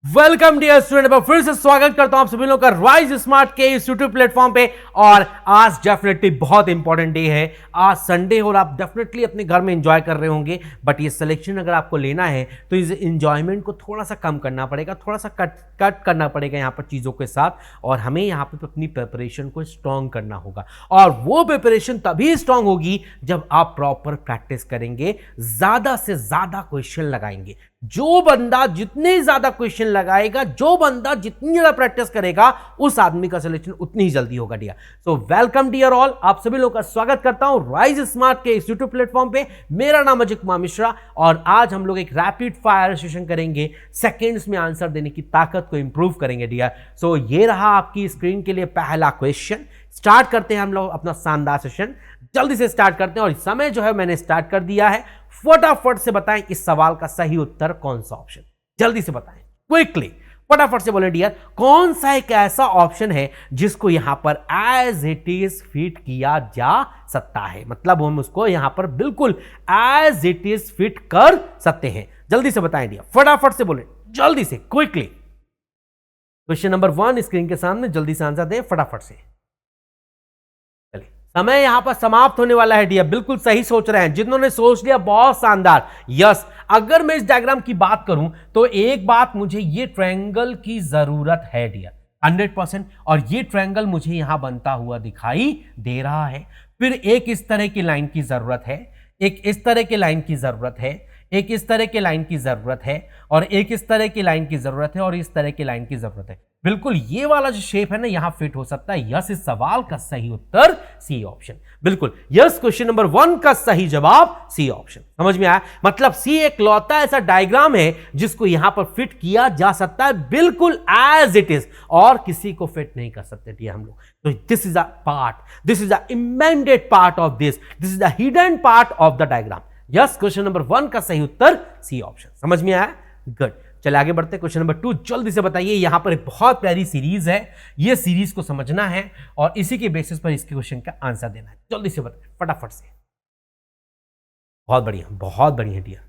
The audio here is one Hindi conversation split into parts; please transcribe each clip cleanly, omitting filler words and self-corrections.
वेलकम डियर स्टूडेंट, मैं फिर से स्वागत करता हूं आप सभी लोगों का राइज स्मार्ट के इस यूट्यूब प्लेटफॉर्म पे। और आज डेफिनेटली बहुत इंपॉर्टेंट डे है। आज संडे और आप डेफिनेटली अपने घर में एंजॉय कर रहे होंगे, बट ये सिलेक्शन अगर आपको लेना है तो इस एंजॉयमेंट को थोड़ा सा कम करना पड़ेगा, थोड़ा सा कट करना पड़ेगा यहाँ पर चीज़ों के साथ। और हमें यहाँ पर अपनी प्रिपरेशन को स्ट्रॉन्ग करना होगा, और वो प्रिपरेशन तभी स्ट्रॉन्ग होगी जब आप प्रॉपर प्रैक्टिस करेंगे, ज़्यादा से ज़्यादा क्वेश्चन लगाएंगे। जो बंदा जितने ज्यादा क्वेश्चन लगाएगा, जो बंदा जितनी ज्यादा प्रैक्टिस करेगा, उस आदमी का सिलेक्शन उतनी ही जल्दी होगा dear. So welcome dear all, आप सभी लोगों का स्वागत करता हूं राइज स्मार्ट के इस यूट्यूब प्लेटफॉर्म पे। मेरा नाम अजय कुमार मिश्रा, और आज हम लोग एक रैपिड फायर सेशन करेंगे। सेकेंड्स में आंसर देने की ताकत को इंप्रूव करेंगे डियर। सो ये रहा आपकी स्क्रीन के लिए पहला क्वेश्चन। स्टार्ट करते हैं हम लोग अपना शानदार सेशन, जल्दी से स्टार्ट करते हैं। और समय जो है मैंने स्टार्ट कर दिया है। फटाफट से बताएं इस सवाल का सही उत्तर कौन सा ऑप्शन, जल्दी से बताएं क्विकली, फटाफट से बोले डियर। कौन सा एक ऐसा ऑप्शन है जिसको यहां पर एज इट इज फिट किया जा सकता है, मतलब हम उसको यहां पर बिल्कुल एज इट इज फिट कर सकते हैं। जल्दी से बताएं डियर, फटाफट से बोले, जल्दी से, क्विकली। क्वेश्चन नंबर 1 स्क्रीन के सामने, जल्दी से आंसर दें फटाफट से। समय यहां पर समाप्त होने वाला है डियर। बिल्कुल सही सोच रहे हैं, जिन्होंने सोच लिया बहुत शानदार। यस, अगर मैं इस डायग्राम की बात करूं तो एक बात, मुझे ये ट्रायंगल की जरूरत है डियर 100%, और ये ट्रायंगल मुझे यहां बनता हुआ दिखाई दे रहा है। फिर एक इस तरह की लाइन की जरूरत है, एक इस तरह की लाइन की जरूरत है, एक इस तरह की लाइन की जरूरत है, और एक इस तरह की लाइन की जरूरत है, और इस तरह की लाइन की जरूरत है। बिल्कुल ये वाला जो शेप है ना, यहां फिट हो सकता है। यस, इस सवाल का सही उत्तर सी ऑप्शन। बिल्कुल यस, क्वेश्चन नंबर 1 का सही जवाब सी ऑप्शन। समझ में आया? मतलब सी एक लौता ऐसा डायग्राम है जिसको यहां पर फिट किया जा सकता है, बिल्कुल एज इट इज, और किसी को फिट नहीं कर सकते थे हम लोग। तो this is a part, this is a embedded part of this is the hidden part of the diagram. Yes, question number 1 का सही उत्तर सी ऑप्शन। समझ में आया? गुड, चलिए आगे बढ़ते हैं। क्वेश्चन नंबर 2, जल्दी से बताइए। यहां पर एक बहुत प्यारी सीरीज है, ये सीरीज को समझना है और इसी के बेसिस पर इसके क्वेश्चन का आंसर देना है। जल्दी से बताइए फटाफट से। बहुत बढ़िया डियर,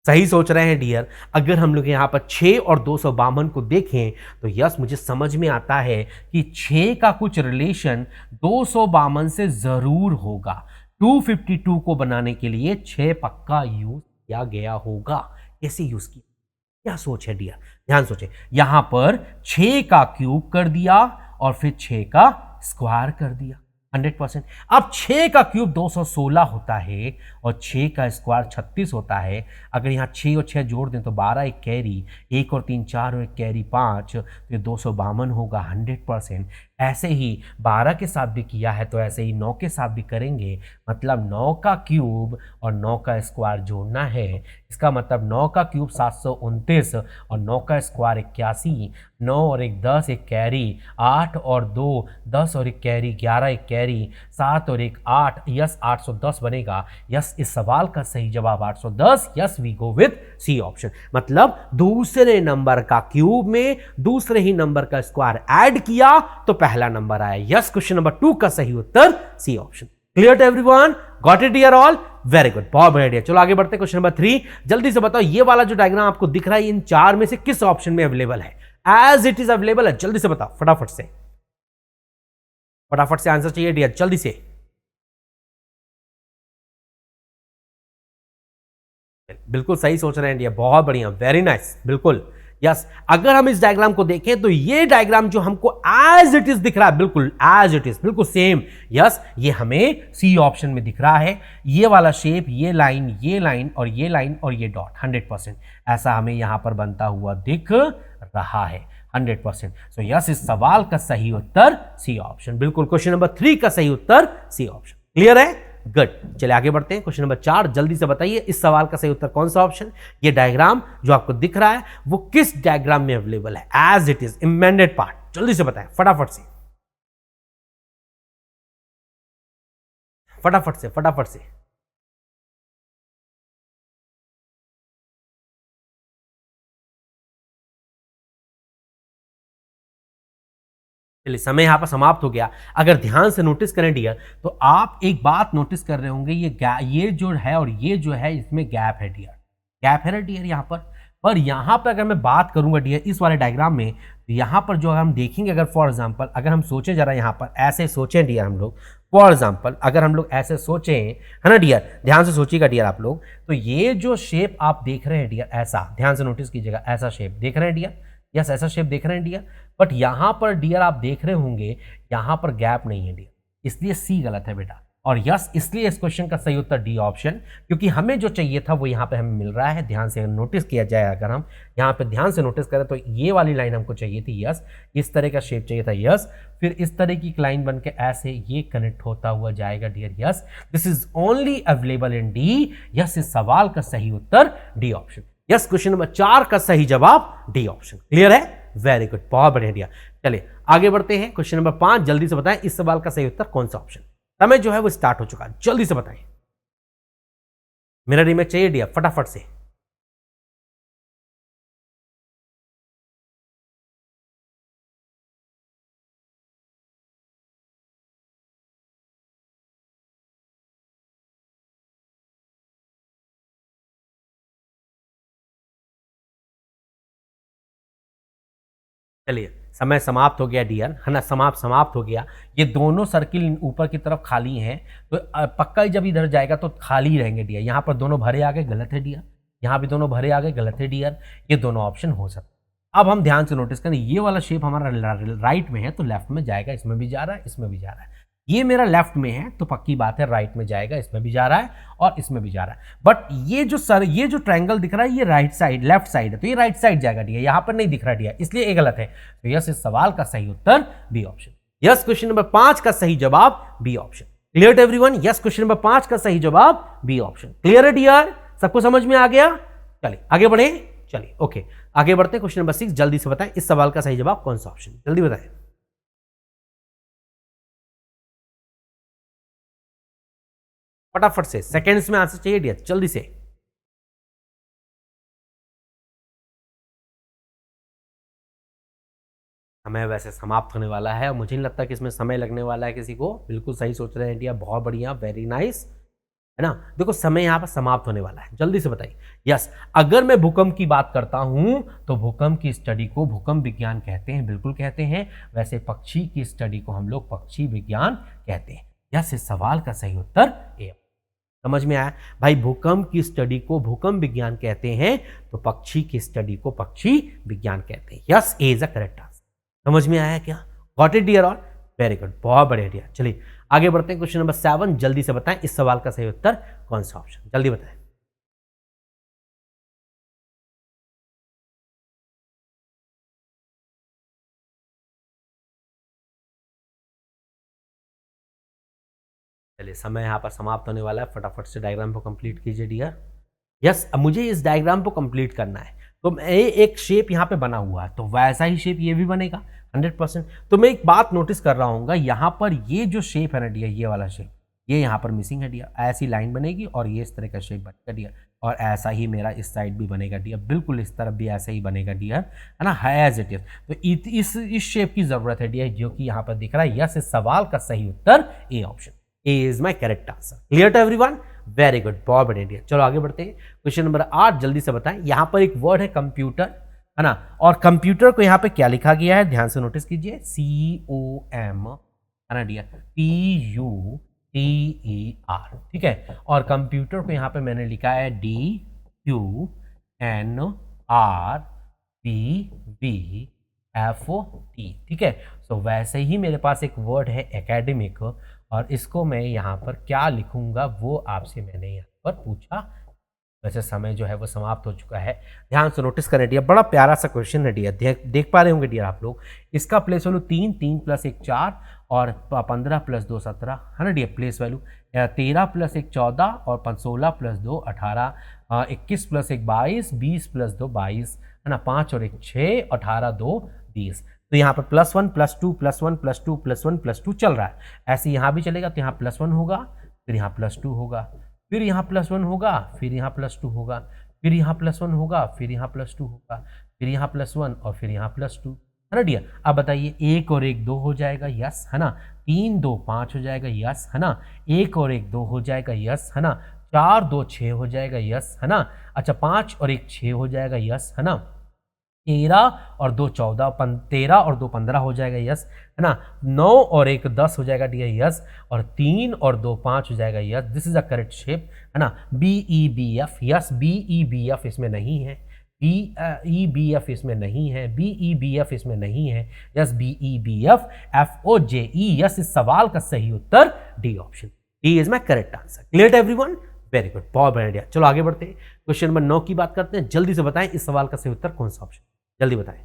सही सोच रहे हैं डियर। अगर हम लोग यहां पर 6 और 252 को देखें तो यस, मुझे समझ में आता है कि 6 का कुछ रिलेशन 252 से जरूर होगा। 252 को बनाने के लिए 6 पक्का यूज किया गया होगा। कैसे यूज किया, क्या सोच है डियर? ध्यान सोचे, यहां पर 6 का क्यूब कर दिया और फिर 6 का स्क्वायर कर दिया 100%। अब 6 का क्यूब 216 होता है और 6 का स्क्वायर 36 होता है। अगर यहां 6 और 6 जोड़ दें तो 12, एक कैरी, 1 और 3 4 और एक कैरी 5, तो ये 252 होगा 100%। ऐसे ही 12 के साथ भी किया है तो ऐसे ही 9 के साथ भी करेंगे। मतलब 9 का क्यूब और 9 का स्क्वायर जोड़ना है। इसका मतलब 9 का क्यूब 729 और 9 का स्क्वायर 81, 9 और 1 10, एक कैरी, 8 और 2 10 और एक कैरी 11, एक कैरी, 7 और 1 8, यस 810 बनेगा। यस, इस सवाल का सही जवाब 810। Yes, we go with C option. मतलब दूसरे नंबर का क्यूब में दूसरे ही नंबर का स्क्वायर ऐड किया तो पहला नंबर आया। यस, क्वेश्चन नंबर 2 का सही उत्तर C option. Clear to everyone? Got it dear all? Very good, बहुत बढ़िया। चलो आगे बढ़ते हैं। क्वेश्चन नंबर 3, जल्दी से बताओ ये वाला जो डायग्राम आपको दिख रहा है, इन 4 में से किस ऑप्शन में अवेलेबल है? एज इट इज अवेलेबल है। जल्दी से बताओ फटाफट से, फटाफट से आंसर चाहिए डियर, जल्दी से। बिल्कुल सही सोच रहे हैं डियर, बहुत बढ़िया, वेरी नाइस, बिल्कुल यस। अगर हम इस डायग्राम को देखें तो ये डायग्राम जो हमको एज इट इज दिख रहा है, बिल्कुल एज इट इज, बिल्कुल सेम। यस, ये हमें सी ऑप्शन में दिख रहा है। ये वाला शेप, ये लाइन, ये लाइन और ये लाइन और ये डॉट 100% ऐसा हमें यहां पर बनता हुआ दिख रहा है 100%। सो यस, इस सवाल का सही उत्तर सी ऑप्शन। बिल्कुल, क्वेश्चन नंबर 3 का सही उत्तर सी ऑप्शन। क्लियर है? गुड, चलिए आगे बढ़ते हैं। क्वेश्चन नंबर 4, जल्दी से बताइए इस सवाल का सही उत्तर कौन सा ऑप्शन? ये डायग्राम जो आपको दिख रहा है वो किस डायग्राम में अवेलेबल है? As it is, embedded part. जल्दी से बताएं फटाफट से, फटाफट से, फटाफट से। चलिए, समय यहां पर समाप्त हो गया। अगर ध्यान से नोटिस करें डियर तो आप एक बात नोटिस कर रहे होंगे, ये जो है और ये जो है इसमें गैप है डियर, गैप है ना डियर यहां पर। पर यहां पर अगर मैं बात करूंगा डियर इस वाले डायग्राम में, तो यहां पर जो हम देखेंगे, अगर फॉर एग्जांपल अगर हम सोचें जरा, यहां पर ऐसे सोचें डियर हम लोग, फॉर एग्जांपल अगर हम लोग ऐसे सोचें, है ना डियर, ध्यान से सोचिएगा डियर आप लोग, तो ये जो शेप आप देख रहे हैं डियर, ऐसा ध्यान से नोटिस कीजिएगा, ऐसा शेप देख रहे हैं डियर, यस ऐसा शेप देख रहे हैं डियर, बट यहां पर डियर आप देख रहे होंगे यहां पर गैप नहीं है डियर, इसलिए सी गलत है बेटा। और यस इसलिए इस क्वेश्चन का सही उत्तर डी ऑप्शन, क्योंकि हमें जो चाहिए था वो यहाँ पे हमें मिल रहा है। ध्यान से नोटिस किया जाए, अगर हम यहाँ पे ध्यान से नोटिस करें तो ये वाली लाइन हमको चाहिए थी, यस इस तरह का शेप चाहिए था, यस फिर इस तरह की लाइन बन के ऐसे ये कनेक्ट होता हुआ जाएगा dear, yes this is only available in D. Yes इस सवाल का सही उत्तर D option. Yes question number 4 का सही जवाब डी ऑप्शन। क्लियर है, वेरी गुड, बहुत बढ़िया दिया। चलिए आगे बढ़ते हैं, क्वेश्चन नंबर 5 जल्दी से बताएं इस सवाल का सही उत्तर कौन सा ऑप्शन। समय जो है वो स्टार्ट हो चुका है, जल्दी से बताएं, मेरा रिमेज चाहिए डियर फटाफट से। चलिए समय समाप्त हो गया डियर, है ना, समाप्त हो गया। ये दोनों सर्किल ऊपर की तरफ खाली हैं, तो पक्का ही जब इधर जाएगा तो खाली रहेंगे डियर। यहाँ पर दोनों भरे आ गए, गलत है डियर, यहाँ भी दोनों भरे आ गए, गलत है डियर, ये दोनों ऑप्शन हो सकते। अब हम ध्यान से नोटिस करें, ये वाला शेप हमारा राइट में है तो लेफ्ट में जाएगा, इसमें भी जा रहा है, इसमें भी जा रहा है। ये मेरा लेफ्ट में है तो पक्की बात है राइट में जाएगा, इसमें भी जा रहा है और इसमें भी जा रहा है। बट ये जो ट्रायंगल दिख रहा है ये राइट साइड लेफ्ट साइड है, तो ये राइट साइड जाएगा डियर, यहां पर नहीं दिख रहा डियर, इसलिए ये गलत है। तो यस इस सवाल का सही उत्तर B option. Yes question number 5 का सही जवाब B option. Clear everyone, yes question number 5 का सही जवाब बी ऑप्शन। क्लियर है डियर, सबको समझ में आ गया। चलिए आगे बढ़े, चलिए ओके आगे बढ़ते हैं। क्वेश्चन नंबर 6 जल्दी से बताएं इस सवाल का सही जवाब कौन सा ऑप्शन, जल्दी बताएं फटाफट से, सेकेंड्स में आंसर चाहिए डियर, जल्दी से। समय वैसे समाप्त होने वाला है और मुझे नहीं लगता कि इसमें समय लगने वाला है किसी को। बिल्कुल सही सोच रहे हैं डियर, बहुत बढ़िया, वेरी नाइस, है ना। देखो समय यहां पर समाप्त होने वाला है, जल्दी से बताइए। यस अगर मैं भूकंप की बात करता हूं तो भूकंप की स्टडी को भूकंप विज्ञान कहते हैं, बिल्कुल कहते हैं। वैसे पक्षी की स्टडी को हम लोग पक्षी विज्ञान कहते हैं। यस इस सवाल का सही उत्तर ए। समझ में आया भाई, भूकंप की स्टडी को भूकंप विज्ञान कहते हैं तो पक्षी की स्टडी को पक्षी विज्ञान कहते हैं। Yes A is a correct answer. समझ में आया क्या? Got it dear? और वेरी गुड, बहुत बढ़िया डियर। चलिए आगे बढ़ते हैं, क्वेश्चन नंबर 7 जल्दी से बताएं इस सवाल का सही उत्तर कौन सा ऑप्शन, जल्दी बताएं। चलिए समय यहाँ पर समाप्त होने वाला है, फटाफट से डायग्राम को कंप्लीट कीजिए डियर। यस अब मुझे इस डायग्राम को कंप्लीट करना है, तो मैं एक शेप यहाँ पे बना हुआ है तो वैसा ही शेप ये भी बनेगा 100%। तो मैं एक बात नोटिस कर रहा हूँ, यहाँ पर ये जो शेप है ना डियर, ये वाला शेप ये यहाँ पर मिसिंग है डियर। ऐसी लाइन बनेगी और ये इस तरह का शेप बनेगा डियर, और ऐसा ही मेरा इस साइड भी बनेगा डियर, बिल्कुल इस तरफ भी ऐसा ही बनेगा डियर, है ना, एज इट इज। तो इस शेप की जरूरत है डियर जो कि यहाँ पर दिख रहा है। यस इस सवाल का सही उत्तर A option, A is my correct answer. Clear to everyone? Very good, बहुत बढ़िया डियर। चलो आगे बढ़ते हैं, क्वेश्चन नंबर 8 जल्दी से बताएं। यहाँ पर एक वर्ड है कंप्यूटर, है ना, और कंप्यूटर को यहाँ पे क्या लिखा गया है ध्यान से नोटिस कीजिए, COM, है ना डियर, PUTER, ठीक है। और कंप्यूटर को यहाँ पे मैंने लिखा है DQNRBVFOT, ठीक है। सो वैसे ही मेरे पास एक वर्ड है एकेडमिक, और इसको मैं यहाँ पर क्या लिखूंगा वो आपसे मैंने यहाँ पर पूछा। वैसे समय जो है वो समाप्त हो चुका है, ध्यान से नोटिस करें डियर, बड़ा प्यारा सा क्वेश्चन है डियर, देख पा रहे होंगे डियर आप लोग। इसका प्लेस वैल्यू 3, 3 + 1 4 और 15 + 2 17, है ना डियर। प्लेस वैल्यू 13 + 1 14 और 16 + 2 18, 21 + 1 22, 20 + 2 22, है ना, 5 और 1 6, 18 2 20। तो यहाँ पर +1 +2 +1 +2 +1 +2 चल रहा है। ऐसे यहाँ भी चलेगा, तो यहाँ +1 होगा, फिर यहाँ +2 होगा, फिर यहाँ +1 होगा, फिर यहाँ +2 होगा, फिर यहाँ +1 होगा, फिर यहाँ +2 होगा, फिर यहाँ +1 और फिर यहाँ +2, है ना डियर। अब बताइए 1 और 1 2 हो जाएगा, यस, है ना। 3 2 5 हो जाएगा, यस, है ना। 1 और 1 2 हो जाएगा, यस, है ना। 4 2 6 हो जाएगा, यस, है ना। अच्छा 5 और 1 6 हो जाएगा, यस, है ना। 13 और 2 14, 13 और 2 15 हो जाएगा, यस, है ना। 9 और 1 10 हो जाएगा डियर, यस। और 3 और 2 5 हो जाएगा, yes. This is a correct shape, है ना। B E B F, yes, B E B F इसमें नहीं है, बी ई बी एफ इसमें नहीं है, बी ई बी एफ इसमें नहीं है, yes, B E B F, F O J E, yes. इस सवाल का सही उत्तर D option, D is my correct answer. Clear everyone? Very good, बहुत बढ़िया। चलो आगे बढ़ते हैं, क्वेश्चन नंबर 9 की बात करते हैं। जल्दी से बताएं इस सवाल का सही उत्तर कौन सा ऑप्शन, जल्दी बताएं।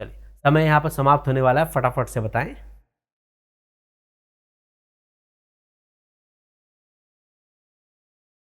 चलिए समय यहां पर समाप्त होने वाला है, फटाफट से बताएं।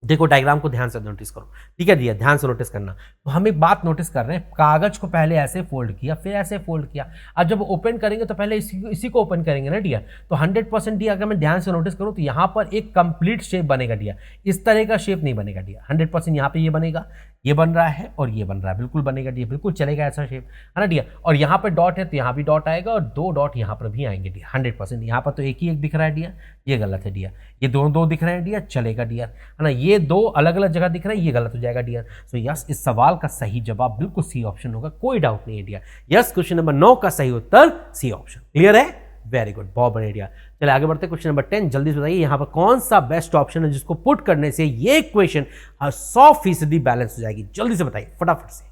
देखो डायग्राम को ध्यान से नोटिस करो, ठीक है दिया, ध्यान से नोटिस करना। तो हम एक बात नोटिस कर रहे हैं, कागज को पहले ऐसे फोल्ड किया, फिर ऐसे फोल्ड किया। अब जब ओपन करेंगे तो पहले इसी को ओपन करेंगे ना डियर। तो 100% डियर अगर मैं ध्यान से नोटिस करूं तो यहाँ पर एक कंप्लीट शेप बनेगा डियर, इस तरह का शेप नहीं बनेगा डियर। 100% यहाँ पे ये बनेगा, ये बन रहा है और ये बन रहा है, बिल्कुल बनेगा डियर, बिल्कुल चलेगा ऐसा शेप, है ना डियर। और यहाँ पर डॉट है तो यहाँ भी डॉट आएगा और 2 डॉट यहाँ पर भी आएंगे डियर, 100%। यहाँ पर तो एक ही एक दिख रहा है डियर, ये गलत है डियर। ये दोनों दो दिख रहे हैं डियर, चलेगा डियर, है ना। ये दो अलग अलग जगह दिख रहे हैं, ये गलत हो जाएगा डियर। सो यस, इस सवाल का सही जवाब बिल्कुल सी ऑप्शन होगा, कोई डाउट नहीं है डियर। यस, क्वेश्चन नंबर 9 का सही उत्तर सी ऑप्शन। क्लियर है? वेरी गुड, बहुत बढ़िया डियर। चलिए आगे बढ़ते हैं, क्वेश्चन नंबर 10। जल्दी से बताइए यहाँ पर कौन सा बेस्ट ऑप्शन है जिसको पुट करने से ये इक्वेशन 100% बैलेंस हो जाएगी। जल्दी से बताइए फटाफट से।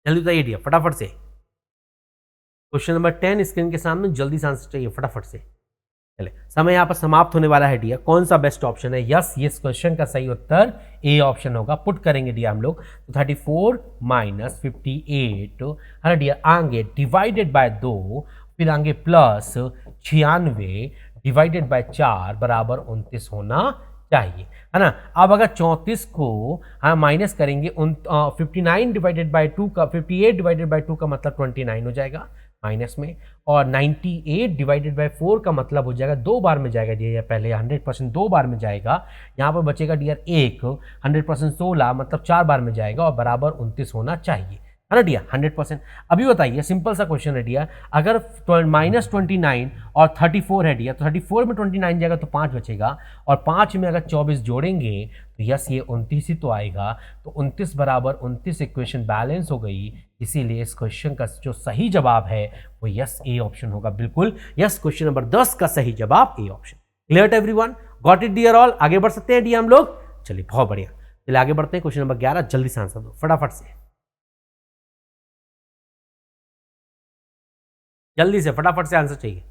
जल्दी बताइए डियर फटाफट से। क्वेश्चन नंबर 10 स्क्रीन के सामने, जल्दी से आंसर चाहिए फटाफट से। चले समय यहाँ पर समाप्त होने वाला है डियर। कौन सा बेस्ट ऑप्शन है? यस, ये क्वेश्चन का सही उत्तर ए ऑप्शन होगा। पुट करेंगे डियर हम लोग तो 34 माइनस 58 है डियर, आगे डिवाइडेड बाय 2, फिर आगे प्लस 96 डिवाइडेड बाय 4 बराबर 29 होना चाहिए, है ना। अब अगर 34 को हाँ माइनस करेंगे 59 डिवाइडेड बाय 2 का, 58 डिवाइडेड बाय 2 का मतलब 29 हो जाएगा माइनस में, और 98 डिवाइडेड बाय 4 का मतलब हो जाएगा, 2 बार में जाएगा डियर, पहले 100% 2 बार में जाएगा, यहाँ पर बचेगा डियर 1, 100% 16 मतलब 4 बार में जाएगा और बराबर 29 होना चाहिए, है ना डियर, 100%। अभी बताइए, सिंपल सा क्वेश्चन है डियर, अगर -29 और 34 है डियर, तो 34 में 29 जाएगा तो 5 बचेगा, और 5 में अगर 24 जोड़ेंगे तो यस ये 29 ही तो आएगा। तो 29 बराबर 29 इक्वेशन बैलेंस हो गई, इसीलिए इस क्वेश्चन का जो सही जवाब है वो यस ए ऑप्शन होगा, बिल्कुल यस। क्वेश्चन नंबर 10 का सही जवाब A option. Clear everyone? Got it dear all? आगे बढ़ सकते हैं डियर हम लोग? चलिए बहुत बढ़िया, चलिए आगे बढ़ते हैं। क्वेश्चन नंबर 11, जल्दी से आंसर दो फटाफट से, जल्दी से फटाफट से आंसर चाहिए।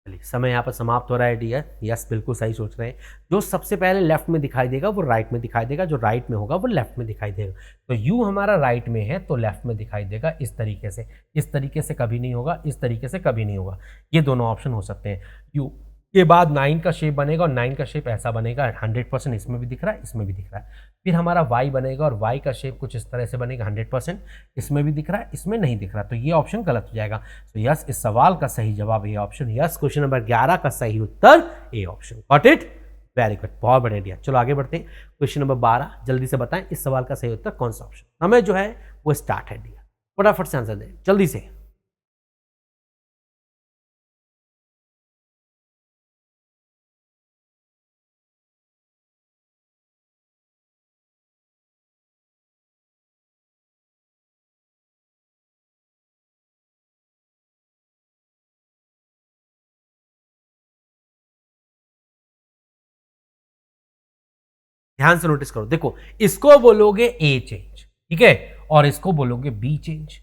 चलिए समय यहाँ पर समाप्त हो रहा है डियर। यस बिल्कुल सही सोच रहे हैं, जो सबसे पहले लेफ्ट में दिखाई देगा वो राइट में दिखाई देगा, जो राइट में होगा वो लेफ्ट में दिखाई देगा। तो यू हमारा राइट में है तो लेफ्ट में दिखाई देगा, इस तरीके से, इस तरीके से कभी नहीं होगा, इस तरीके से कभी नहीं होगा। ये दोनों ऑप्शन हो सकते हैं। यू के बाद 9 का शेप बनेगा और 9 का शेप ऐसा बनेगा, 100% इसमें भी दिख रहा है, इसमें भी दिख रहा है। फिर हमारा y बनेगा और y का शेप कुछ इस तरह से बनेगा, 100% इसमें भी दिख रहा है, इसमें नहीं दिख रहा, तो ये ऑप्शन गलत हो जाएगा। तो यस, इस सवाल का सही जवाब A option. Yes, question number 11 का सही उत्तर A option. Got it? Very good, बहुत बढ़िया दिया। चलो आगे बढ़ते हैं, क्वेश्चन नंबर 12, जल्दी से बताएं इस सवाल का सही उत्तर कौन सा ऑप्शन। समय जो है वो स्टार्ट है दिया, फटाफट से आंसर दें जल्दी से। ध्यान से नोटिस करो, देखो इसको बोलोगे ए चेंज, ठीक है, और इसको बोलोगे बी चेंज।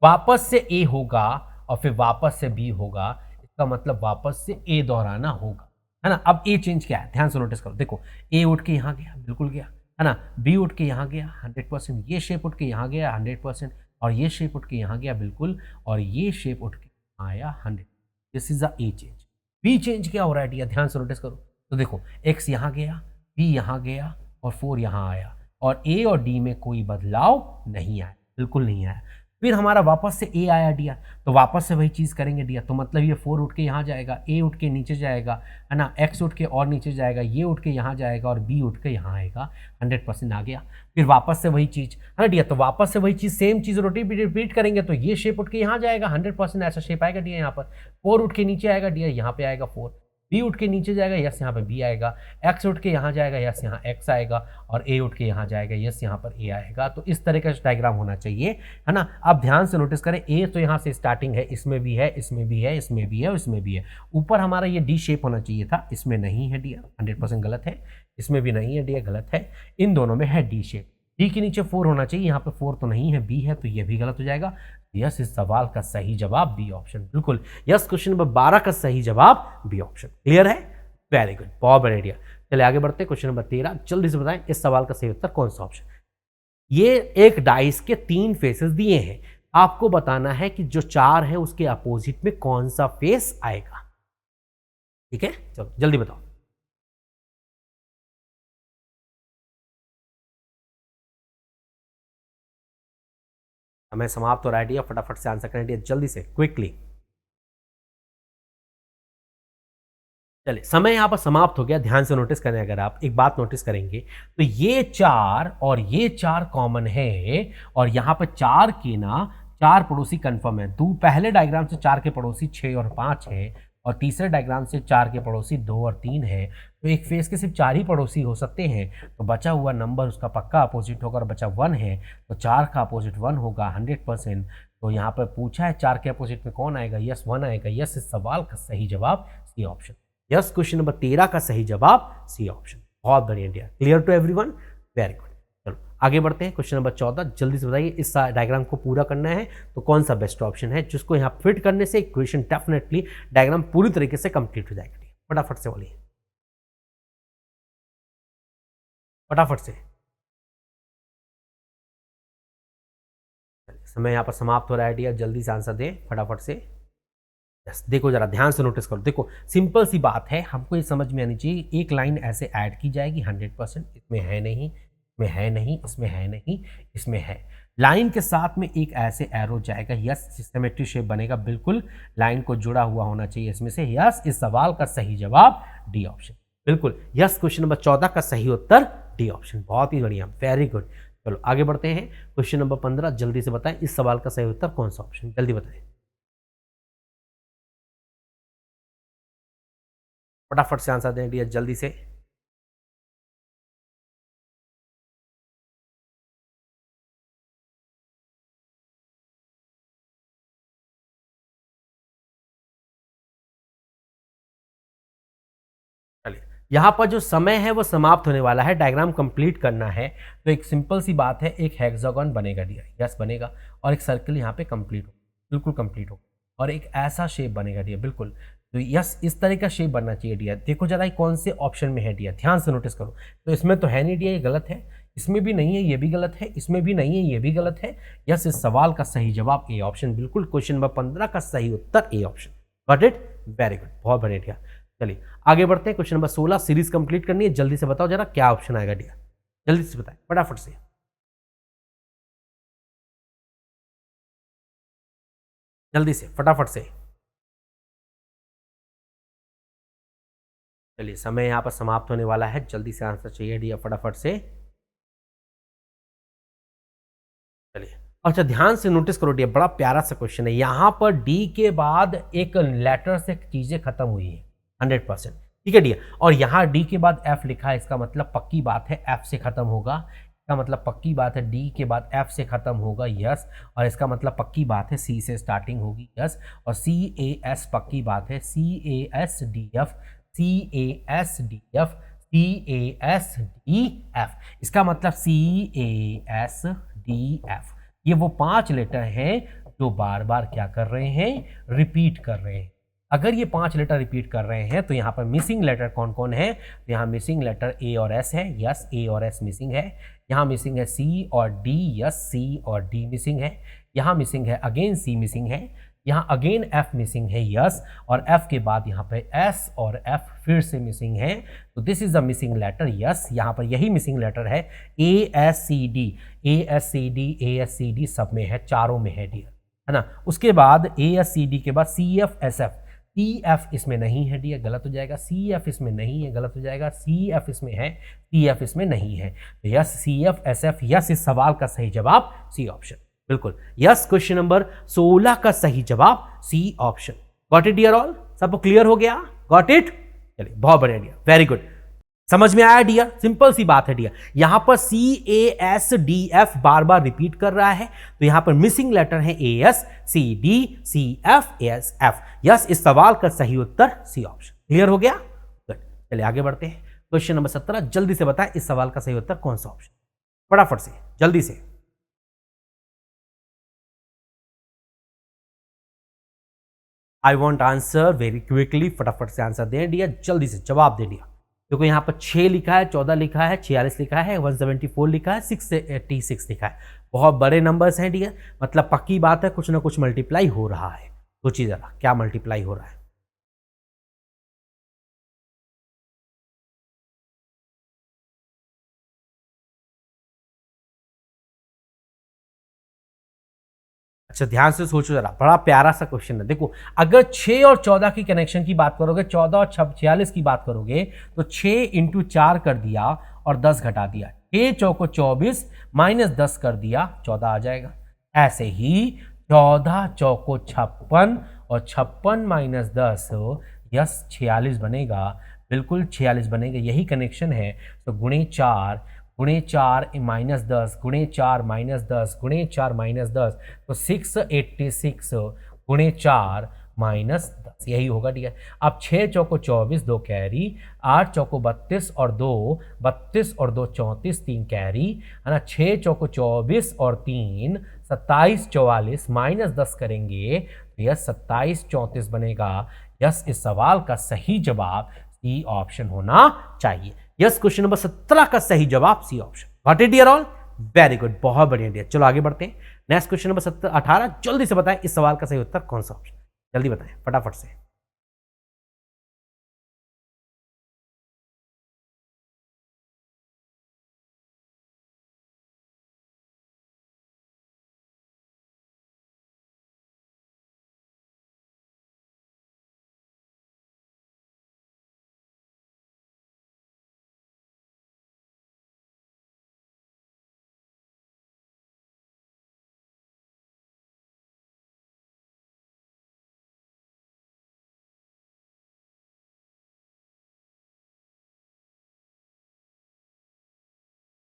वापस से ए होगा और फिर वापस से बी होगा, इसका मतलब वापस से ए दोहराना होगा, है ना। अब ए चेंज क्या है, ध्यान से नोटिस करो, देखो ए उठ के यहां गया, बिल्कुल गया, है ना। बी उठ के यहां गया 100%, ये शेप उठ के यहां गया 100%, और ये शेप उठ के यहां गया बिल्कुल, और ये शेप उठ के आया 100। This is a A change. B change क्या हो रहा है डियर, ध्यान से नोटिस करो, तो देखो एक्स यहां गया, बी यहां गया और 4 यहाँ आया, और ए और डी में कोई बदलाव नहीं आया, बिल्कुल नहीं आया। फिर हमारा वापस से ए आया डियर, तो वापस से वही चीज़ करेंगे डियर। तो मतलब ये 4 उठ के यहाँ जाएगा, ए उठ के नीचे जाएगा, है ना, एक्स उठ के और नीचे जाएगा, ये उठ के यहाँ जाएगा और बी उठ के यहाँ आएगा। 100% आ गया। फिर वापस से वही चीज़, है ना डियर, तो वापस से वही चीज़, सेम चीज़ रिपीट करेंगे, तो ये शेप उठ के यहाँ जाएगा, 100% ऐसा शेप आएगा डियर। यहाँ पर 4 उठ के नीचे आएगा डियर, यहाँ पे आएगा 4, बी उठ के नीचे जाएगा, यस यहाँ पे बी आएगा, एक्स उठ के यहाँ जाएगा, यस यहाँ एक्स आएगा, और ए उठ के यहाँ जाएगा, यस यहाँ पर ए आएगा। तो इस तरह का डायग्राम होना चाहिए, है ना। आप ध्यान से नोटिस करें, ए तो यहाँ से स्टार्टिंग है, इसमें भी है, इसमें भी है, इसमें भी है और इसमें भी है। ऊपर हमारा ये डी शेप होना चाहिए था, इसमें नहीं है डियर, 100% गलत है। इसमें भी नहीं है डियर, गलत है। इन दोनों में है डी शेप। डी के नीचे 4 होना चाहिए, यहाँ पे 4 तो नहीं है, बी है, तो ये भी गलत हो जाएगा। यस, इस सवाल का सही जवाब बी ऑप्शन, बिल्कुल यस। क्वेश्चन नंबर 12 का सही जवाब बी ऑप्शन। क्लियर है? वेरी गुड, बहुत बढ़िया आइडिया। चलिए आगे बढ़ते हैं। क्वेश्चन नंबर 13, जल्दी से बताएं इस सवाल का सही उत्तर कौन सा ऑप्शन। ये एक डाइस के 3 फेसेस दिए हैं, आपको बताना है कि जो 4 है उसके अपोजिट में कौन सा फेस आएगा। ठीक है, चलो जल्दी बताओ। हमें समाप्त हो रहा है डियर, फटाफट से आंसर करें डियर, जल्दी से, क्विकली। चलिए, समय यहां पर समाप्त हो गया। ध्यान से नोटिस करें, अगर आप एक बात नोटिस करेंगे तो ये 4 और ये 4 कॉमन है, और यहां पर 4 के ना 4 पड़ोसी कंफर्म है। पहले डायग्राम से 4 के पड़ोसी 6 और 5 है, और तीसरे डायग्राम से 4 के पड़ोसी 2 और 3 है। तो एक फेस के सिर्फ 4 ही पड़ोसी हो सकते हैं, तो बचा हुआ नंबर उसका पक्का अपोजिट होगा, और बचा 1 है तो 4 का अपोजिट 1 होगा 100%। तो यहाँ पर पूछा है 4 के अपोजिट में कौन आएगा, यस 1 आएगा। यस, इस सवाल का सही जवाब C option. Yes, question number 13 का सही जवाब सी ऑप्शन। बहुत बढ़िया dear, clear to everyone, very good. चलो आगे बढ़ते हैं। क्वेश्चन नंबर 14, जल्दी से बताइए इस डायग्राम को पूरा करना है तो कौन सा बेस्ट ऑप्शन है, जिसको यहाँ फिट करने से इक्वेशन डेफिनेटली डायग्राम पूरी तरीके से कंप्लीट हो जाएगा। फटाफट से बोलिए, फटाफट से। समय यहाँ पर समाप्त हो रहा है डियर, जल्दी से आंसर दें फटाफट से। यस, देखो जरा ध्यान से नोटिस करो। देखो सिंपल सी बात है, हमको ये समझ में आनी चाहिए, एक लाइन ऐसे ऐड की जाएगी 100%, इसमें है नहीं, इसमें है नहीं, इसमें है नहीं, इसमें है। लाइन के साथ में एक ऐसे एरो जाएगा, यस सिस्टमेटिक शेप बनेगा, बिल्कुल लाइन को जुड़ा हुआ होना चाहिए इसमें से। यस, इस सवाल का सही जवाब डी ऑप्शन, बिल्कुल यस। क्वेश्चन नंबर 14 का सही उत्तर डी ऑप्शन, बहुत ही बढ़िया, वेरी गुड। चलो आगे बढ़ते हैं। क्वेश्चन नंबर 15, जल्दी से बताएं इस सवाल का सही उत्तर कौन सा ऑप्शन, जल्दी बताएं फटाफट से आंसर दें डियर, जल्दी से। चलिए, यहाँ पर जो समय है वो समाप्त होने वाला है, डायग्राम कंप्लीट करना है। तो एक सिंपल सी बात है, एक हेक्सागन बनेगा डियर, यस बनेगा, और एक सर्कल यहाँ पे कंप्लीट हो, बिल्कुल कंप्लीट हो, और एक ऐसा शेप बनेगा डियर, बिल्कुल। तो यस, इस तरह का शेप बनना चाहिए डियर। देखो जरा कौन से ऑप्शन में है डियर, ध्यान से नोटिस करो। तो इसमें तो है नहीं डियर, ये गलत है, इसमें भी नहीं है, ये भी गलत है, इसमें भी नहीं है, ये भी गलत है। यस, इस सवाल का सही जवाब ए ऑप्शन, बिल्कुल। क्वेश्चन नंबर 15 का सही उत्तर A option. Got it, very good, बहुत बढ़िया डियर। चलिए आगे बढ़ते हैं। क्वेश्चन नंबर 16, सीरीज कंप्लीट करनी है, जल्दी से बताओ जरा क्या ऑप्शन आएगा डियर, जल्दी से बताएं फटाफट से, जल्दी से फटाफट से। चलिए समय यहाँ पर समाप्त होने वाला है, जल्दी से आंसर चाहिए डियर, फटाफट से। चलिए अच्छा, ध्यान से नोटिस करो डियर, बड़ा प्यारा सा क्वेश्चन है। यहाँ पर डी के बाद एक लेटर से चीजें खत्म हुई है 100%, ठीक है डियर। और यहाँ डी के बाद एफ लिखा है, इसका मतलब पक्की बात है एफ से खत्म होगा, इसका मतलब पक्की बात है डी के बाद एफ से खत्म होगा, यस। और इसका मतलब पक्की बात है सी से स्टार्टिंग होगी, यस। और सी ए एस पक्की बात है, C A S D F, C A S D F, C A S D F, इसका मतलब C A S D F. ये वो 5 लेटर हैं जो बार बार क्या कर रहे हैं, रिपीट कर रहे हैं। अगर ये 5 लेटर रिपीट कर रहे हैं तो यहाँ पर मिसिंग लेटर कौन कौन है, तो यहाँ मिसिंग लेटर ए और एस है, यस ए और एस मिसिंग है। यहाँ मिसिंग है सी और डी, यस सी और डी मिसिंग है। यहाँ मिसिंग है अगेन सी मिसिंग है। यहाँ अगेन एफ मिसिंग है यस, और एफ के बाद यहाँ पे एस और एफ फिर से मिसिंग है, तो this is the missing letter yes. यहाँ पर यही मिसिंग लेटर है A S C D, A S C D, A S C D सब में है, चारों में है डियर, है ना। उसके बाद ए एस सी डी के बाद C F S F, C F इसमें नहीं है डियर, गलत हो जाएगा। सी एफ इसमें नहीं है, गलत हो जाएगा। सी एफ इसमें है, सी एफ इसमें नहीं है, तो yes C F S F yes, इस सवाल का सही जवाब सी ऑप्शन, बिल्कुल यस। क्वेश्चन नंबर 16 का सही जवाब C option. Got it dear all, सबको क्लियर हो गया? गॉट इट, चलिए बहुत बढ़िया डियर, वेरी गुड, समझ में आया डियर? सिंपल सी बात है डियर। यहां पर C A S D F बार बार रिपीट कर रहा है, तो यहां पर मिसिंग लेटर है A S C D C F S F yes, इस सवाल का सही उत्तर सी ऑप्शन। क्लियर हो गया? गुड, चलिए आगे बढ़ते हैं। क्वेश्चन नंबर 17, जल्दी से बताएं इस सवाल का सही उत्तर कौन सा ऑप्शन, फटाफट से, जल्दी से। I want answer very quickly, फटाफट से आंसर दें डियर, जल्दी से जवाब दे दिया। देखो यहाँ पर 6 लिखा है, 14 लिखा है, 46 लिखा है, 174 लिखा है, 686 लिखा है, बहुत बड़े नंबर्स हैं डियर, मतलब पक्की बात है कुछ ना कुछ मल्टीप्लाई हो रहा है। सोचिए जरा क्या मल्टीप्लाई हो रहा है। अच्छा ध्यान से सोचो जरा, बड़ा प्यारा सा क्वेश्चन है। देखो अगर 6 और 14 की कनेक्शन की बात करोगे, 14 और 46 की बात करोगे, तो 6 इंटू 4 कर दिया और 10 घटा दिया, 6 चौको 24 माइनस 10 कर दिया, 14 आ जाएगा। ऐसे ही 14 चौको 56 और 56 माइनस 10 यस 46 बनेगा, बिल्कुल 46 बनेगा, यही कनेक्शन है। तो गुणे 4 माइनस 10 गुणे 4 माइनस 10 गुणे 4 माइनस 10, तो 686 गुणे 4 माइनस 10, यही होगा ठीक है। अब 6 चौको 24 2 कैरी, 8 चौको 32 और 2 34 3 कैरी, है ना। 6 चौको 24 और 3 27 44 माइनस 10 करेंगे तो यस 27 34 बनेगा। यस इस सवाल का सही जवाब सी ऑप्शन होना चाहिए। यस क्वेश्चन नंबर 17 का सही जवाब C option. Got it dear all, very good, बहुत बढ़िया डियर। चलो आगे बढ़ते हैं। नेक्स्ट क्वेश्चन नंबर 18, जल्दी से बताएं इस सवाल का सही उत्तर कौन सा ऑप्शन, जल्दी बताएं फटाफट से।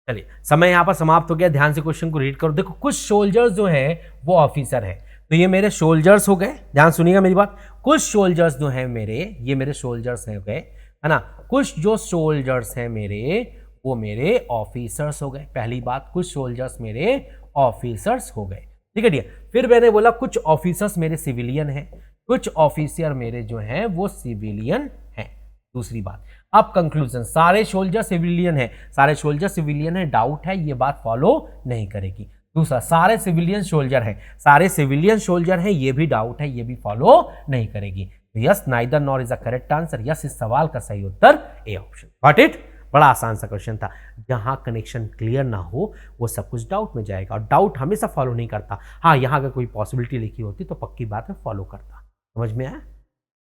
चलिए समय यहां पर समाप्त हो गया, ध्यान से क्वेश्चन को रीड करो। देखो कुछ सोल्जर्स जो हैं वो ऑफिसर हैं, तो ये मेरे सोल्जर्स हो गए, ध्यान सुनिएगा मेरी बात। कुछ सोल्जर्स जो हैं मेरे, ये मेरे सोल्जर्स हो गए, है ना। कुछ जो सोल्जर्स हैं मेरे वो मेरे ऑफिसर्स हो गए, पहली बात, कुछ सोल्जर्स मेरे ऑफिसर्स हो गए, ठीक है डियर। फिर मैंने बोला कुछ ऑफिसर्स मेरे सिविलियन हैं, कुछ ऑफिसर मेरे जो हैं वो सिविलियन हैं, दूसरी बात। अब कंक्लूजन, सारे सोल्जर सिविलियन है, सारे सोल्जर सिविलियन है, डाउट है, ये बात फॉलो नहीं करेगी। दूसरा, सारे सिविलियन सोल्जर हैं, सारे सिविलियन सोल्जर हैं, ये भी डाउट है, ये भी फॉलो नहीं करेगी। Yes neither nor is the correct answer. Yes इस सवाल का सही उत्तर ए ऑप्शन। गॉट इट, बड़ा आसान सा क्वेश्चन था। जहां कनेक्शन क्लियर ना हो वो सब कुछ डाउट में जाएगा, और डाउट हमेशा फॉलो नहीं करता। हाँ यहां अगर कोई पॉसिबिलिटी लिखी होती तो पक्की बात है फॉलो करता। समझ में आया?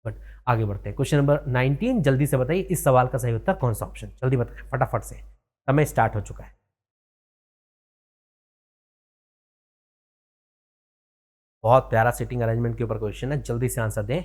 बट आगे बढ़ते हैं। क्वेश्चन नंबर 19, जल्दी से बताइए इस सवाल का सही उत्तर कौन सा ऑप्शन, जल्दी बताएं फटाफट से, समय स्टार्ट हो चुका है। बहुत प्यारा सिटिंग अरेंजमेंट के ऊपर क्वेश्चन है, जल्दी से आंसर दें।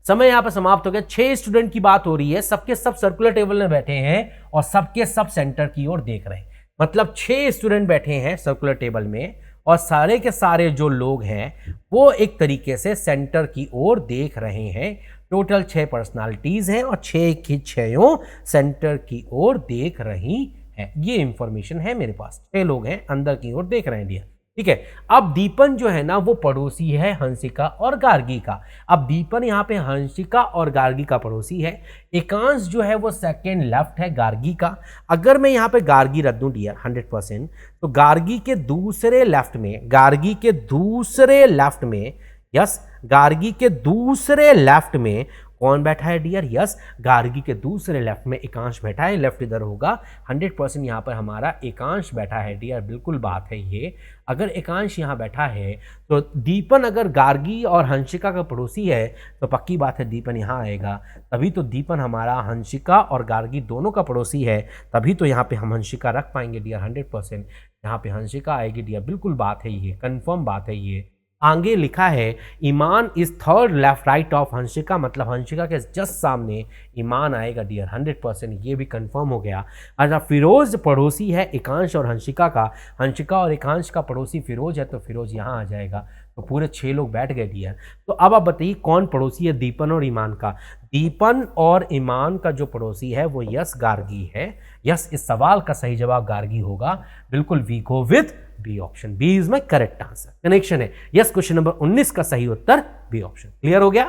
समय यहां पर समाप्त हो गया। 6 स्टूडेंट की बात हो रही है, सबके सब सर्कुलर टेबल में बैठे हैं और सबके सब सेंटर की ओर देख रहे हैं। मतलब 6 स्टूडेंट बैठे हैं सर्कुलर टेबल में और सारे के सारे जो लोग हैं वो एक तरीके से सेंटर की ओर देख रहे हैं। टोटल 6 पर्सनालिटीज हैं और 6 की 6 सेंटर की ओर देख रही हैं। ये इंफॉर्मेशन है मेरे पास। 6 लोग हैं अंदर की ओर देख रहे हैं डियर। ठीक है। अब दीपन जो है ना वो पड़ोसी है हंसिका और गार्गी का। अब दीपन यहाँ पे हंसिका और गार्गी का पड़ोसी है। एकांश जो है वो सेकेंड लेफ्ट है गार्गी का। अगर मैं यहाँ पे गार्गी रख दूं डियर 100%, तो गार्गी के दूसरे लेफ्ट में, गार्गी के दूसरे लेफ्ट में, यस, गार्गी के दूसरे लेफ्ट में कौन बैठा है डियर? यस, गार्गी के दूसरे लेफ्ट में एकांश बैठा है। लेफ्ट इधर होगा, 100% यहाँ पर हमारा एकांश बैठा है डियर, बिल्कुल बात है ये। अगर एकांश यहाँ बैठा है तो दीपन अगर गार्गी और हंसिका का पड़ोसी है तो पक्की बात है दीपन यहाँ आएगा। तभी तो दीपन हमारा हंसिका और गार्गी दोनों का पड़ोसी है, तभी तो यहाँ पे हम हंसिका रख पाएंगे डियर 100%। यहाँ पे हंसिका आएगी डियर, बिल्कुल बात है ये, कंफर्म बात है ये। आगे लिखा है Iman is third left right of Hansika, मतलब हंसिका के जस्ट सामने ईमान आएगा डियर 100%, ये भी कंफर्म हो गया। अच्छा, फिरोज पड़ोसी है एकांश और हंसिका का, हंसिका और एकांश का पड़ोसी फिरोज है, तो फिरोज यहाँ आ जाएगा। तो पूरे 6 लोग बैठ गए डियर। तो अब आप बताइए कौन पड़ोसी है दीपन और ईमान का? दीपन और ईमान का जो पड़ोसी है वो यस गार्गी है। यस, इस सवाल का सही जवाब गार्गी होगा, बिल्कुल। We go with B option, B is my correct answer. Connection है, यस। क्वेश्चन नंबर 19 का सही उत्तर बी ऑप्शन। क्लियर हो गया?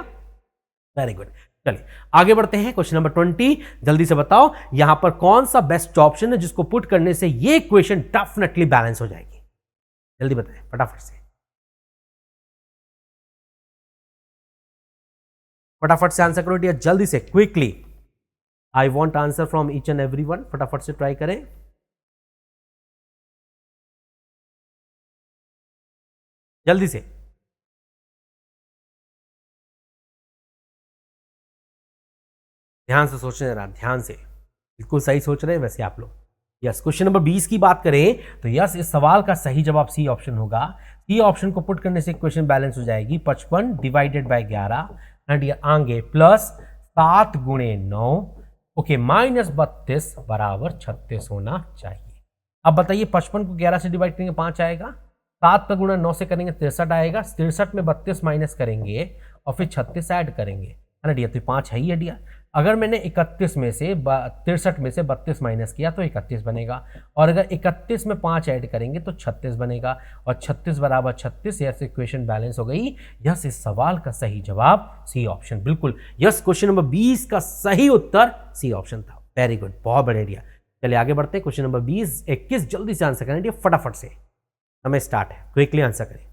Very good. चलिए आगे बढ़ते हैं। क्वेश्चन नंबर 20, जल्दी से बताओ यहां पर कौन सा बेस्ट ऑप्शन है जिसको पुट करने से ये क्वेश्चन डेफिनेटली बैलेंस हो जाएगी? जल्दी बताएं फटाफट से, फटाफट से आंसर करो डियर, जल्दी से, quickly. I want answer from each and every one. फटाफट से ट्राई करें, जल्दी से। ध्यान से सोचने जरा, ध्यान से, बिल्कुल सही सोच रहे हैं वैसे आप लोग। यस, क्वेश्चन नंबर 20 की बात करें तो यस, इस सवाल का सही जवाब सी ऑप्शन होगा। सी ऑप्शन को पुट करने से क्वेश्चन बैलेंस हो जाएगी। 55 डिवाइडेड बाय 11 एंड आगे प्लस 7 गुणे 9, ओके, माइनस 32 बराबर 36 होना चाहिए। अब बताइए 55 को 11 से डिवाइड करेंगे 5 आएगा, 7 का गुणा 9 से करेंगे 63 आएगा, 63 में 32 माइनस करेंगे और फिर 36 ऐड करेंगे, है ना डियर? तो 5 है ही है डियर। अगर मैंने 61 में से 63 में से 32 माइनस किया तो 31 बनेगा, और अगर 31 में 5 ऐड करेंगे तो 36 बनेगा, और 36 बराबर 36। यस, इक्वेशन बैलेंस हो गई। यस, इस सवाल का सही जवाब सी ऑप्शन, बिल्कुल। यस, क्वेश्चन नंबर 20 का सही उत्तर सी ऑप्शन था। वेरी गुड, बहुत बढ़िया डियर। चलिए आगे बढ़ते हैं। क्वेश्चन नंबर 20, 21 जल्दी से आंसर करें डियर, फटाफट से, समय स्टार्ट है, क्विकली आंसर करें।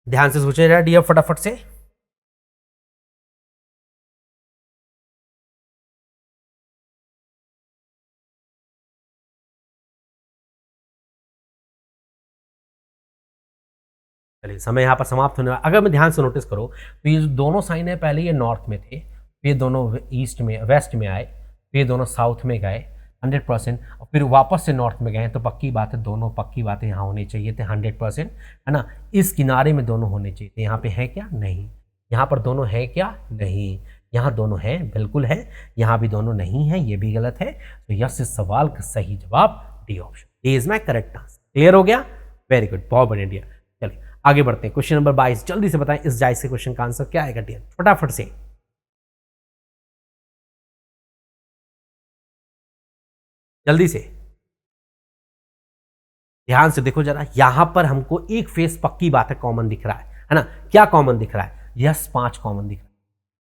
ध्यान से सोचें डियर, फटाफट से। चलिए समय यहाँ पर समाप्त होने वाला। अगर मैं ध्यान से नोटिस करो तो ये जो दोनों साइन है, पहले ये नॉर्थ में थे, फिर दोनों ईस्ट में, वेस्ट में आए, फिर दोनों साउथ में गए 100%, और फिर वापस से नॉर्थ में गए। तो पक्की बात है दोनों, पक्की बातें यहाँ होनी चाहिए थे 100%, है ना? इस किनारे में दोनों होने चाहिए थे। यहाँ पे है क्या? नहीं। यहाँ पर दोनों है क्या? नहीं। यहाँ दोनों हैं, बिल्कुल है। यहाँ भी दोनों नहीं है, ये भी गलत है। तो यस, इस सवाल का सही जवाब D option, D is my correct answer. Clear हो गया? वेरी गुड, बहुत बढ़िया डियर। चलिए आगे बढ़ते हैं। क्वेश्चन नंबर 22 जल्दी से बताएं इस जायज के क्वेश्चन का आंसर क्या आएगा डियर, फटाफट से, जल्दी से, ध्यान से देखो जरा। यहां पर हमको एक फेस पक्की बात है कॉमन दिख रहा है ना? क्या कॉमन दिख रहा है? यस, 5 कॉमन दिख रहा है।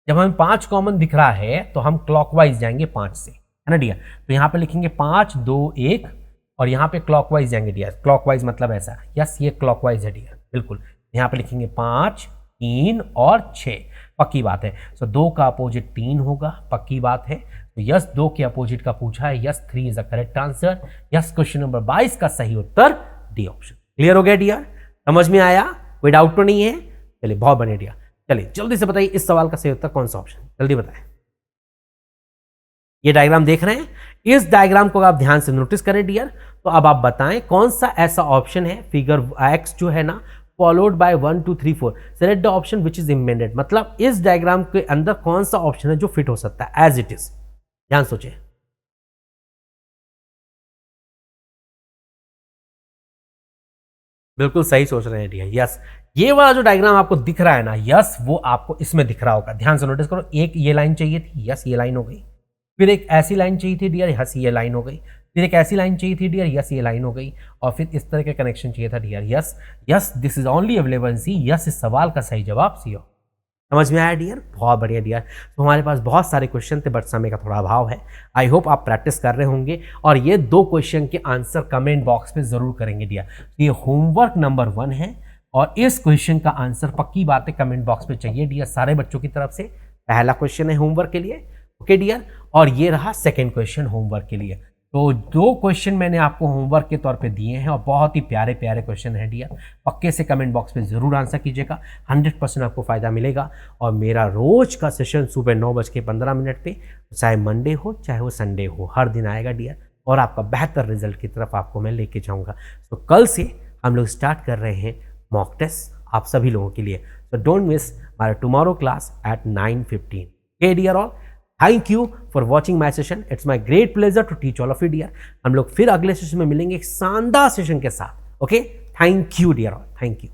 जब हमें 5 कॉमन दिख रहा है तो हम क्लॉकवाइज जाएंगे 5 से, है ना डियर? तो यहां पे लिखेंगे 5 2 1, और यहां पे क्लॉकवाइज जाएंगे डियर। क्लॉकवाइज मतलब ऐसा, यस, ये क्लॉकवाइज है डियर, बिल्कुल। यहां पे लिखेंगे 5 3 और 6, पक्की बात है। सो 2 का अपोजिट 3 होगा, पक्की बात है। तो यस, 2 के अपोजिट का पूछा है, yes 3 is the correct answer. Yes, question number 22 का सही उत्तर डी ऑप्शन। क्लियर हो गया डियर? समझ में आया? कोई डाउट तो नहीं है? चलिए बहुत बढ़िया डियर। चलिए जल्दी से बताइए इस सवाल का सही उत्तर कौन सा ऑप्शन, जल्दी बताएं। ये डायग्राम देख रहे हैं? इस डायग्राम को आप ध्यान से नोटिस करें डियर, तो अब आप बताएं कौन सा ऐसा ऑप्शन है, फिगर एक्स जो है ना, followed by 1 2 3 4, select the option which is embedded. मतलब इस डायग्राम के अंदर कौन सा ऑप्शन है जो फिट हो सकता है एज इट इज। ध्यान सोचें, बिल्कुल सही सोच रहे हैं डियर। यस, ये वाला जो डायग्राम आपको दिख रहा है ना, यस, वो आपको इसमें दिख रहा होगा। ध्यान से नोटिस करो, एक ये लाइन चाहिए थी, यस ये लाइन हो गई। फिर एक ऐसी लाइन चाहिए थी डियर, यस ये लाइन हो गई। फिर एक ऐसी लाइन चाहिए थी डियर, यस ये लाइन हो गई, और फिर इस तरह का कनेक्शन चाहिए था dear, yes yes this is only available in C, yes इस सवाल का सही जवाब सी हो। समझ में आया डियर? बहुत बढ़िया डियर। तो हमारे पास बहुत सारे क्वेश्चन थे बट समय का थोड़ा अभाव है। आई होप आप प्रैक्टिस कर रहे होंगे और ये 2 क्वेश्चन के आंसर कमेंट बॉक्स में जरूर करेंगे डियर। ये होमवर्क नंबर 1 है और इस क्वेश्चन का आंसर पक्की बात है कमेंट बॉक्स में चाहिए डियर सारे बच्चों की तरफ से। पहला क्वेश्चन है होमवर्क के लिए, ओके डियर, और ये रहा सेकेंड क्वेश्चन होमवर्क के लिए। तो 2 क्वेश्चन मैंने आपको होमवर्क के तौर पे दिए हैं और बहुत ही प्यारे प्यारे क्वेश्चन है डियर। पक्के से कमेंट बॉक्स में ज़रूर आंसर कीजिएगा, 100% आपको फ़ायदा मिलेगा। और मेरा रोज़ का सेशन सुबह 9:15 पे, चाहे मंडे हो चाहे वो संडे हो, हर दिन आएगा डियर और आपका बेहतर रिजल्ट की तरफ आपको मैं लेके जाऊँगा। तो कल से हम लोग स्टार्ट कर रहे हैं मॉक टेस्ट आप सभी लोगों के लिए। तो don't miss my tomorrow class at 9:15। Okay dear all, thank you for watching my session. It's my great pleasure to teach all of you dear. हम लोग फिर अगले सेशन में मिलेंगे एक शानदार सेशन के साथ। Okay, thank you dear all, thank you.